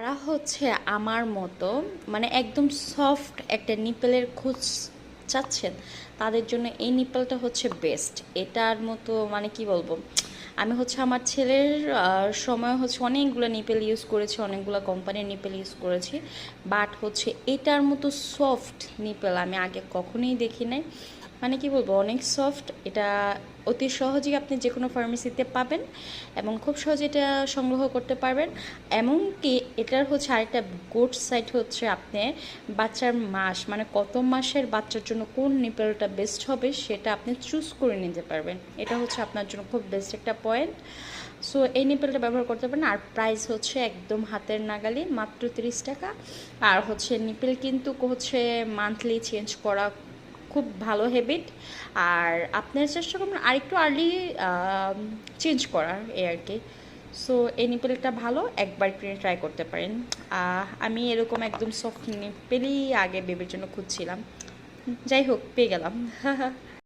যারা হচ্ছে আমার মতো মানে একদম সফট একটা নিপেলের খোঁজ চাচ্ছেন, তাদের জন্য এই নিপেলটা হচ্ছে বেস্ট। এটার মতো মানে কি বলবো, আমি হচ্ছে আমার ছেলের সময় হচ্ছে অনেকগুলো নিপেল ইউজ করেছি, অনেকগুলো কোম্পানির নিপেল ইউজ করেছি, বাট হচ্ছে এটার মতো সফট নিপেল আমি আগে কখনোই দেখি নাই। মানে কি বলবো, অনেক সফট এটা। অতি সহজেই আপনি যে কোনো ফার্মেসিতে পাবেন এবং খুব সহজে এটা সংগ্রহ করতে পারবেন। এমনকি এটার হচ্ছে আরেকটা গুড সাইড হচ্ছে আপনি বাচ্চার মাস মানে কত মাসের বাচ্চার জন্য কোন নিপেলটা বেস্ট হবে সেটা আপনি চুজ করে নিতে পারবেন। এটা হচ্ছে আপনার জন্য খুব বেস্ট একটা পয়েন্ট। সো এই নিপেলটা ব্যবহার করতে পারেন। আর প্রাইস হচ্ছে একদম হাতের নাগালে, মাত্র 30 টাকা। আর হচ্ছে নিপেল কিন্তু হচ্ছে মান্থলি চেঞ্জ করা খুব ভালো হ্যাবিট। আর আপনার চেষ্টা করবেন আরেকটু আর্লি চেঞ্জ করার, এই আর কি। সো এই নিপেলটা ভালো, একবার কিনে ট্রাই করতে পারেন। আমি এরকম একদম সফট নিপেলই আগে বেবির জন্য খুঁজছিলাম, যাই হোক পেয়ে গেলাম।